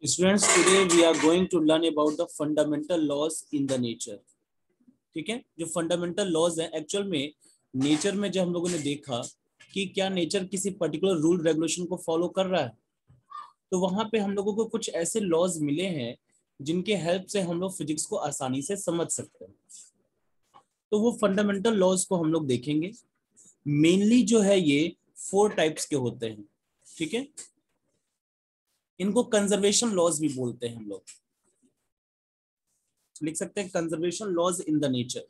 Students, today we are going to learn about the fundamental laws in the nature. ठीक है, जो fundamental laws है actual में nature में जब हम लोगों ने देखा कि क्या नेचर किसी पर्टिकुलर रूल रेगुलेशन को फॉलो कर रहा है, तो वहां पे हम लोगों को कुछ ऐसे लॉज मिले हैं जिनके हेल्प से हम लोग फिजिक्स को आसानी से समझ सकते हैं। तो वो फंडामेंटल लॉज को हम लोग देखेंगे। मेनली जो है ये 4 टाइप्स के होते हैं। ठीक है, इनको कंजर्वेशन लॉज भी बोलते हैं। हम लोग लिख सकते हैं conservation laws in the nature.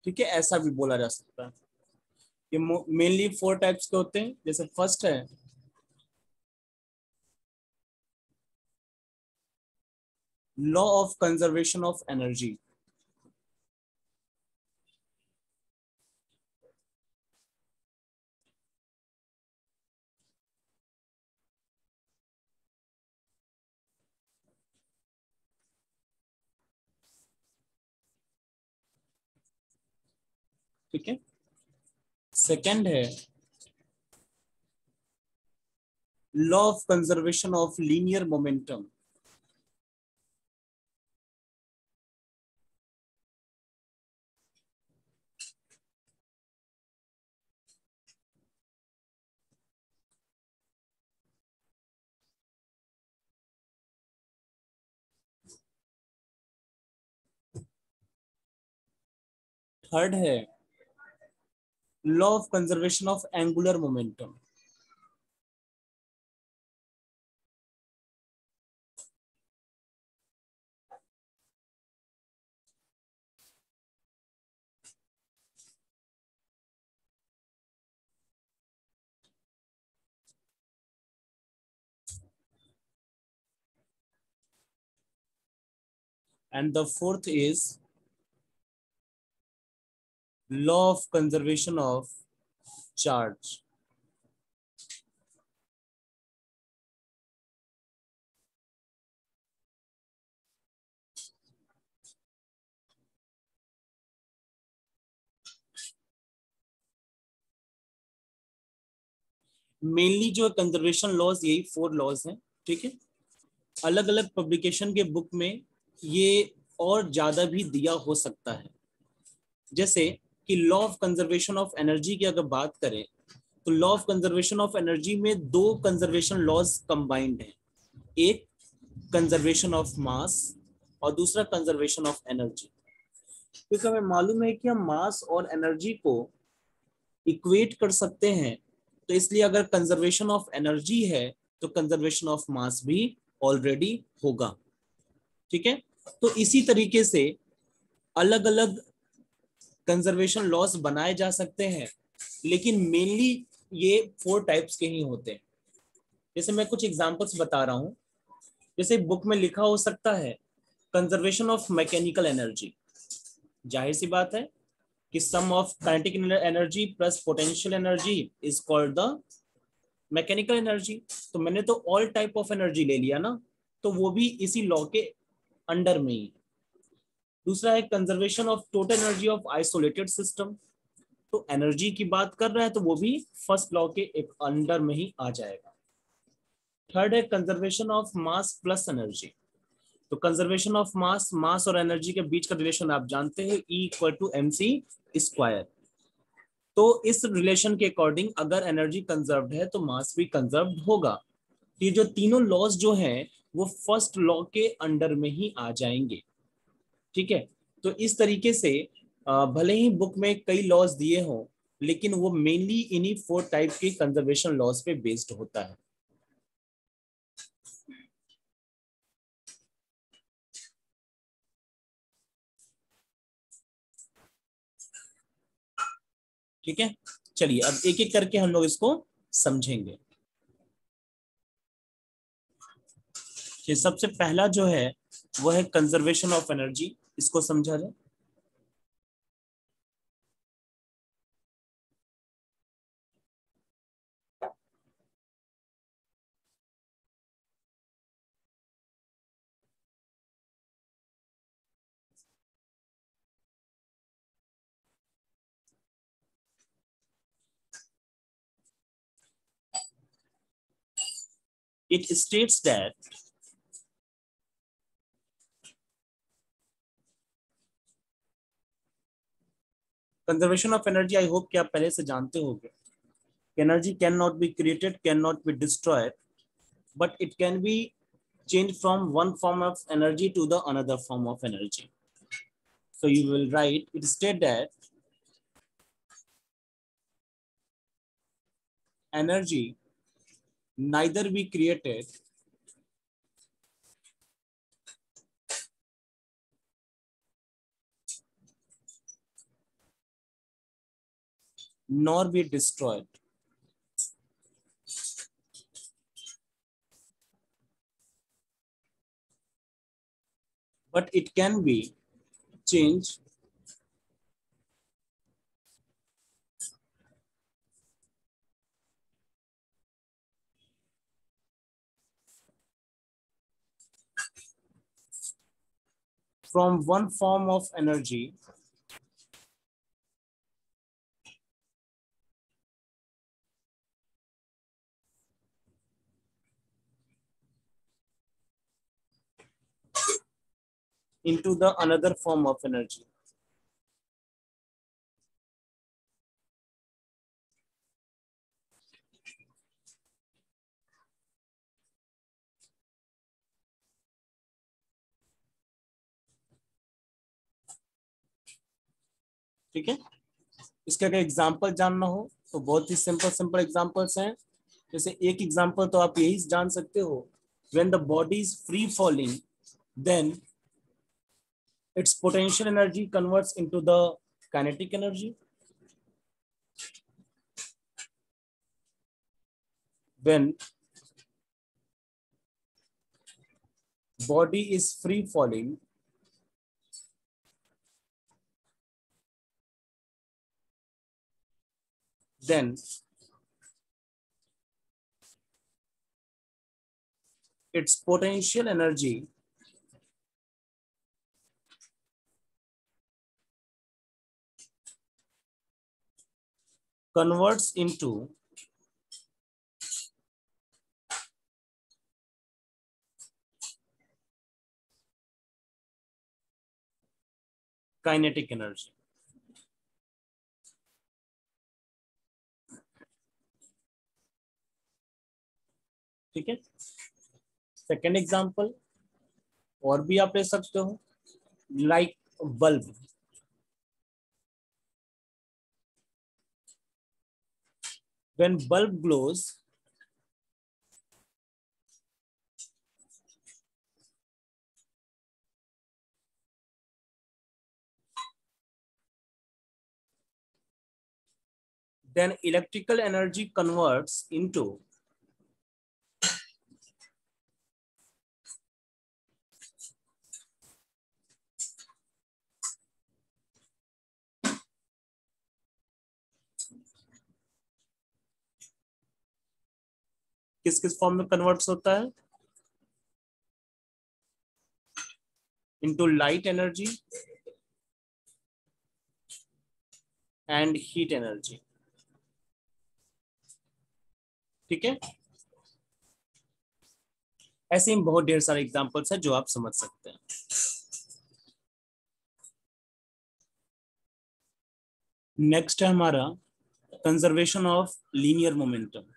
ठीक है, ऐसा भी बोला जा सकता है। ये मेनली 4 टाइप्स के होते हैं। जैसे फर्स्ट है law of conservation of energy. ठीक है, सेकंड है law of conservation of linear momentum. Third है law of conservation of angular momentum. And the fourth is law of conservation of charge. Mainly जो कंजर्वेशन लॉज यही 4 laws हैं। ठीक है, अलग अलग पब्लिकेशन के बुक में ये और ज्यादा भी दिया हो सकता है। जैसे कि law of conservation of energy की अगर बात करें तो law of conservation of energy में 2 कंजर्वेशन लॉज कंबाइंड हैं। एक कंजर्वेशन ऑफ मास और दूसरा कंजर्वेशन ऑफ एनर्जी। क्योंकि हमें मालूम है कि हम मास और एनर्जी को इक्वेट कर सकते हैं, तो इसलिए अगर कंजर्वेशन ऑफ एनर्जी है तो कंजर्वेशन ऑफ मास भी ऑलरेडी होगा। ठीक है, तो इसी तरीके से अलग अलग कंजर्वेशन लॉस बनाए जा सकते हैं, लेकिन मेनली ये 4 टाइप्स के ही होते हैं। जैसे मैं कुछ एग्जांपल्स बता रहा हूं। जैसे बुक में लिखा हो सकता है कंजर्वेशन ऑफ मैकेनिकल एनर्जी। जाहिर सी बात है कि sum of kinetic energy plus potential energy is called the mechanical energy. तो मैंने तो ऑल टाइप ऑफ एनर्जी ले लिया ना, तो वो भी इसी लॉ के अंडर में ही। दूसरा है conservation of total energy of isolated system. तो एनर्जी की बात कर रहा है तो वो भी फर्स्ट लॉ के एक अंडर में ही आ जाएगा। थर्ड है conservation of mass plus energy. तो कंजर्वेशन ऑफ मास, मास और एनर्जी के बीच का रिलेशन आप जानते हैं, E equal to mc square. तो इस रिलेशन के अकॉर्डिंग अगर एनर्जी कंजर्व्ड है तो मास भी कंजर्व्ड होगा। ये जो तीनों लॉज जो हैं वो फर्स्ट लॉ के अंडर में ही आ जाएंगे। ठीक है, तो इस तरीके से भले ही बुक में कई लॉज दिए हों, लेकिन वो मेनली इन्हीं 4 टाइप के कंजर्वेशन लॉज पे बेस्ड होता है। ठीक है, चलिए अब एक एक करके हम लोग इसको समझेंगे। ये सबसे पहला जो है वो है कंजर्वेशन ऑफ एनर्जी। इसको समझा जाए। it states that conservation of energy, I hope कि आप पहले से जानते होंगे, energy can not be created, can not be destroyed, but it can be changed from one form of energy to the another form of energy. So you will write, it state that energy neither be created nor be destroyed, but it can be changed from one form of energy into the another form of energy. ठीक है, इसका अगर example जानना हो तो बहुत ही simple simple examples हैं। जैसे एक एग्जांपल तो आप यही जान सकते हो, when the body is free falling then its potential energy converts into the kinetic energy. When body is free falling, then its potential energy converts into kinetic energy. ठीक है, सेकेंड एग्जांपल और भी आप ले सकते हो, like bulb. When bulb glows, then electrical energy converts into किस किस फॉर्म में कन्वर्ट्स होता है, into light energy and heat energy. ठीक है, ऐसे ही बहुत ढेर सारे एग्जांपल्स हैं जो आप समझ सकते हैं। नेक्स्ट है हमारा कंजर्वेशन ऑफ लीनियर मोमेंटम।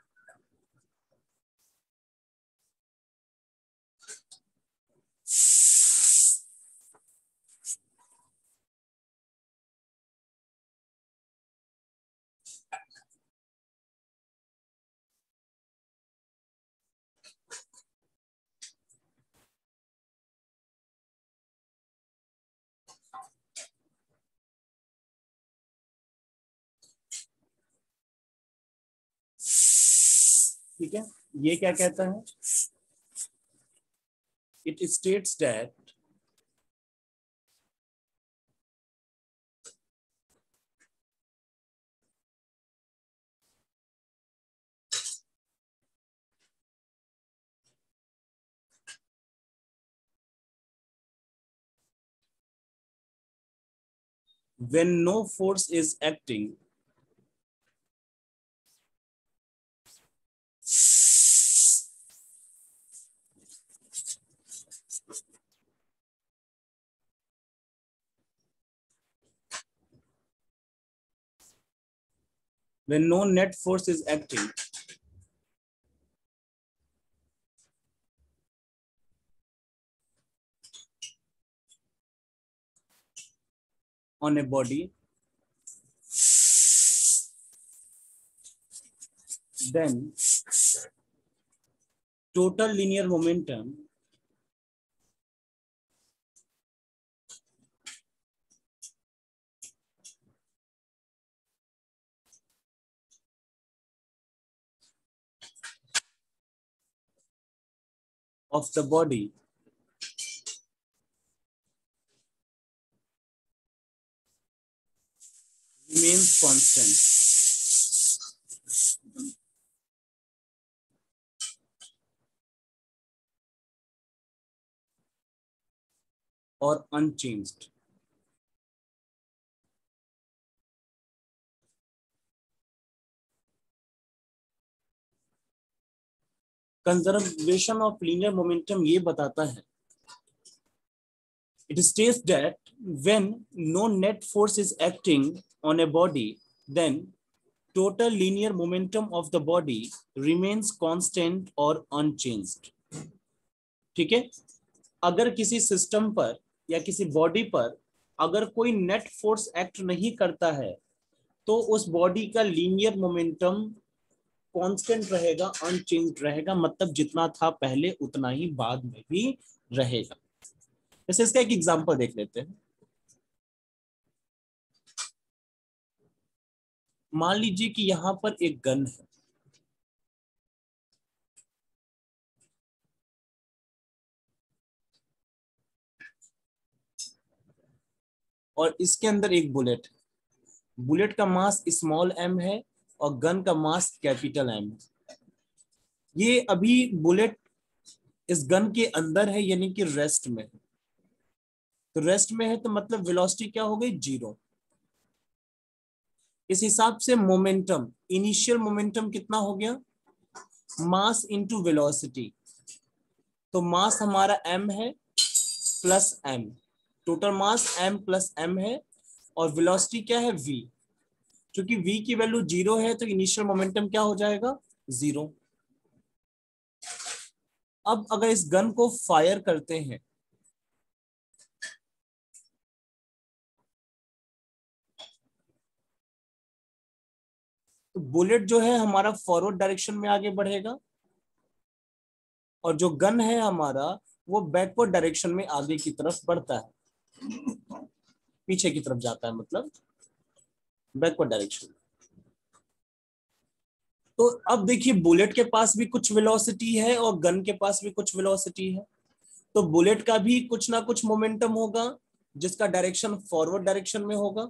ठीक है, ये क्या कहता है, it states that when no force is acting, when no net force is acting on a body, then total linear momentum of the body remains constant or unchanged. Conservation of linear momentum ये बताता है, it states that when no net force is acting on a body, then total linear momentum of the body remains constant or unchanged. ठीक है, अगर किसी system पर या किसी बॉडी पर अगर कोई नेट फोर्स एक्ट नहीं करता है तो उस बॉडी का लीनियर मोमेंटम कांस्टेंट रहेगा, अनचेंज्ड रहेगा, मतलब जितना था पहले उतना ही बाद में भी रहेगा। जैसे इसका एक एग्जांपल देख लेते हैं। मान लीजिए कि यहां पर एक गन है और इसके अंदर एक बुलेट है। बुलेट का मास स्मॉल एम है और गन का मास कैपिटल एम है। ये अभी बुलेट इस गन के अंदर है, यानी कि रेस्ट में है। तो रेस्ट में है तो मतलब वेलोसिटी क्या हो गई, 0। इस हिसाब से मोमेंटम, इनिशियल मोमेंटम कितना हो गया, मास इनटू वेलोसिटी। तो मास हमारा m है plus m, total mass m plus m है और वेलोसिटी क्या है, v। क्योंकि v की वैल्यू 0 है तो इनिशियल मोमेंटम क्या हो जाएगा, 0। अब अगर इस गन को फायर करते हैं तो बुलेट जो है हमारा फॉरवर्ड डायरेक्शन में आगे बढ़ेगा और जो गन है हमारा वो बैकवर्ड डायरेक्शन में आगे की तरफ बढ़ता है, पीछे की तरफ जाता है, मतलब बैकवर्ड डायरेक्शन। तो अब देखिए बुलेट के पास भी कुछ वेलोसिटी है और गन के पास भी कुछ वेलोसिटी है, तो बुलेट का भी कुछ ना कुछ मोमेंटम होगा जिसका डायरेक्शन फॉरवर्ड डायरेक्शन में होगा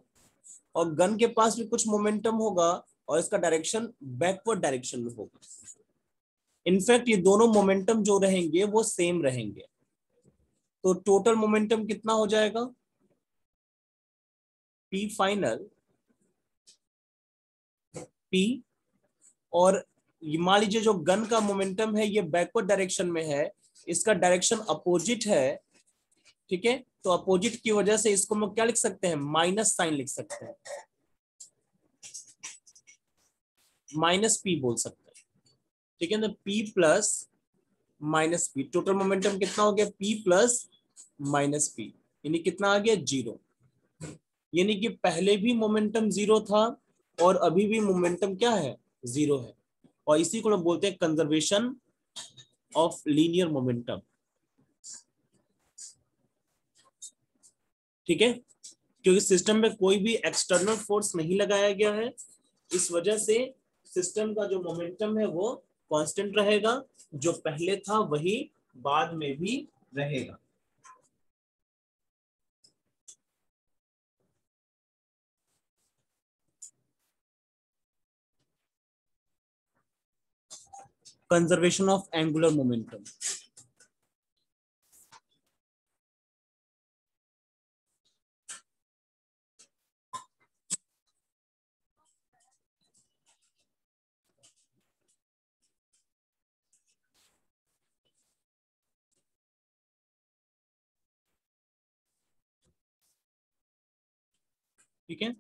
और गन के पास भी कुछ मोमेंटम होगा और इसका डायरेक्शन बैकवर्ड डायरेक्शन में होगा। इनफैक्ट ये दोनों मोमेंटम जो रहेंगे वो सेम रहेंगे। तो टोटल मोमेंटम कितना हो जाएगा, पी फाइनल पी, और मान लीजिए जो गन का मोमेंटम है ये बैकवर्ड डायरेक्शन में है, इसका डायरेक्शन अपोजिट है, ठीक है। तो अपोजिट की वजह से इसको हम क्या लिख सकते हैं, माइनस साइन लिख सकते हैं, माइनस पी बोल सकते हैं, ठीक है ना। P plus minus P, total momentum कितना हो गया, पी प्लस माइनस पी, यानी कितना आ गया, 0। यानी कि पहले भी मोमेंटम 0 था और अभी भी मोमेंटम क्या है, 0 है। और इसी को लोग बोलते हैं कंजर्वेशन ऑफ लीनियर मोमेंटम, ठीक है। क्योंकि सिस्टम में कोई भी एक्सटर्नल फोर्स नहीं लगाया गया है, इस वजह से सिस्टम का जो मोमेंटम है वो कांस्टेंट रहेगा, जो पहले था वही बाद में भी रहेगा। कंजर्वेशन ऑफ एंगुलर मोमेंटम, ठीक है।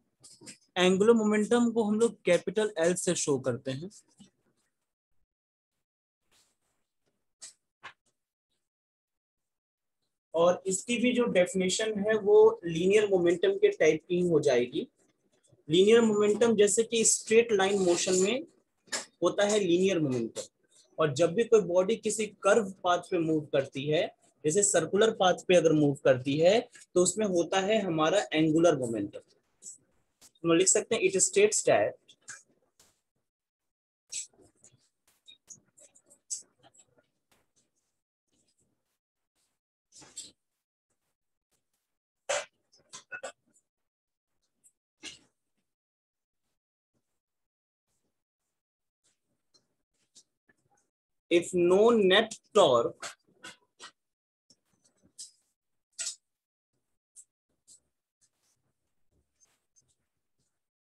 एंगुलर मोमेंटम को हम लोग कैपिटल एल से शो करते हैं। और इसकी भी जो डेफिनेशन है वो लीनियर मोमेंटम के टाइप की हो जाएगी। लीनियर मोमेंटम जैसे कि स्ट्रेट लाइन मोशन में होता है लीनियर मोमेंटम, और जब भी कोई बॉडी किसी कर्व पाथ पे मूव करती है, जैसे सर्कुलर पाथ पे अगर मूव करती है, तो उसमें होता है हमारा एंगुलर मोमेंटम। हम लिख सकते हैं it states that if no net torque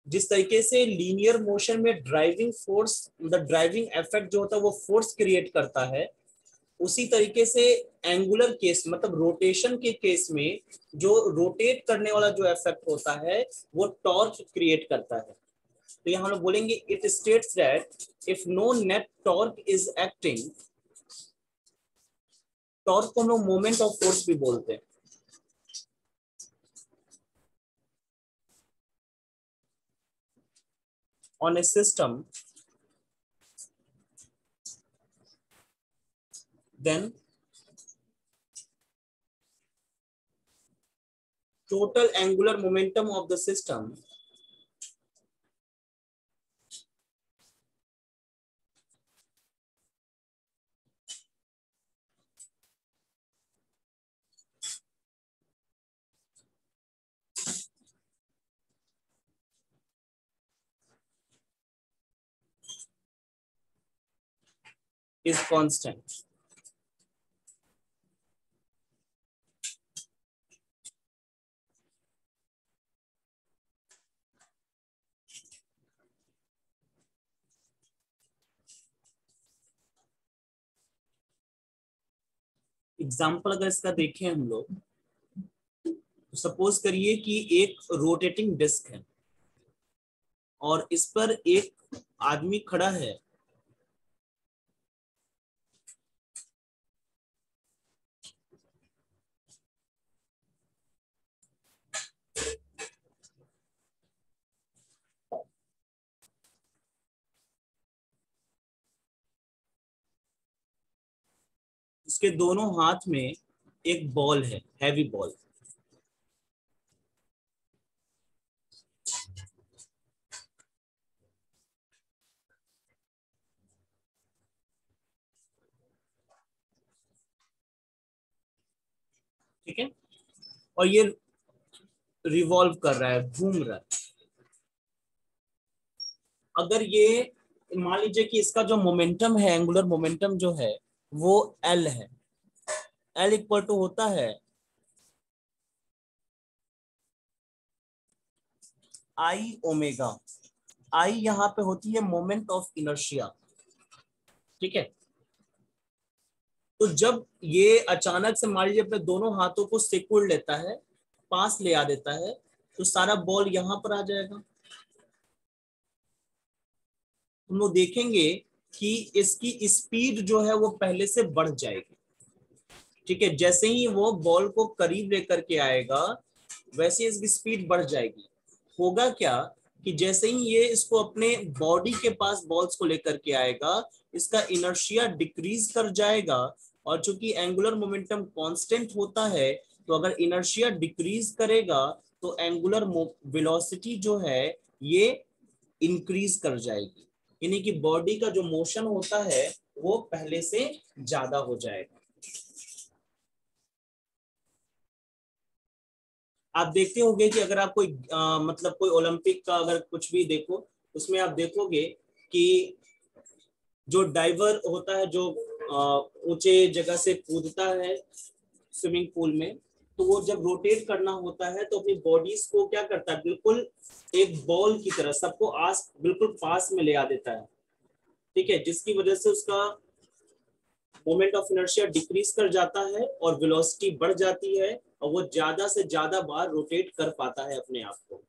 जिस तरीके से लीनियर मोशन में driving force, the driving effect जो होता है वो फोर्स क्रिएट करता है, उसी तरीके से एंगुलर केस मतलब रोटेशन के केस में जो रोटेट करने वाला जो इफेक्ट होता है वो टॉर्क क्रिएट करता है। तो यहाँ हम लोग बोलेंगे it states that if no net torque is acting, torque को हम लोग मोमेंट ऑफ फोर्स भी बोलते हैं, on a system, then total angular momentum of the system is constant। Example अगर इसका देखें हम लोग, तो सपोज करिए कि एक रोटेटिंग डिस्क है और इस पर एक आदमी खड़ा है, उसके दोनों हाथ में एक बॉल है, हैवी बॉल। ठीक है, और ये रिवॉल्व कर रहा है, घूम रहा है। अगर ये मान लीजिए कि इसका जो मोमेंटम है, एंगुलर मोमेंटम जो है वो एल है, एल इक्वल टू होता है आई ओमेगा। आई यहाँ पे होती है मोमेंट ऑफ इनर्शिया। ठीक है, तो जब ये अचानक से मान लीजिए अपने दोनों हाथों को सिकुड़ लेता है, पास ले आ देता है, तो सारा बॉल यहां पर आ जाएगा। हम लोग देखेंगे कि इसकी स्पीड जो है वो पहले से बढ़ जाएगी। ठीक है, जैसे ही वो बॉल को करीब लेकर के आएगा वैसे इसकी स्पीड बढ़ जाएगी। होगा क्या कि जैसे ही ये इसको अपने बॉडी के पास बॉल्स को लेकर के आएगा, इसका इनर्शिया डिक्रीज कर जाएगा, और चूंकि एंगुलर मोमेंटम कांस्टेंट होता है, तो अगर इनर्शिया डिक्रीज करेगा तो एंगुलर वेलोसिटी जो है ये इंक्रीज कर जाएगी, यानी कि बॉडी का जो मोशन होता है वो पहले से ज्यादा हो जाएगा। आप देखते होंगे कि अगर आप कोई मतलब कोई ओलंपिक का अगर कुछ भी देखो, उसमें आप देखोगे कि जो डाइवर होता है, जो ऊंचे जगह से कूदता है स्विमिंग पूल में, तो वो जब रोटेट करना होता है तो अपनी बॉडीज को क्या करता है, बिल्कुल एक बॉल की तरह सबको आस बिल्कुल पास में ले आ देता है। ठीक है, जिसकी वजह से उसका मोमेंट ऑफ इनर्शिया डिक्रीज कर जाता है और वेलोसिटी बढ़ जाती है, और वो ज्यादा से ज्यादा बार रोटेट कर पाता है अपने आप को।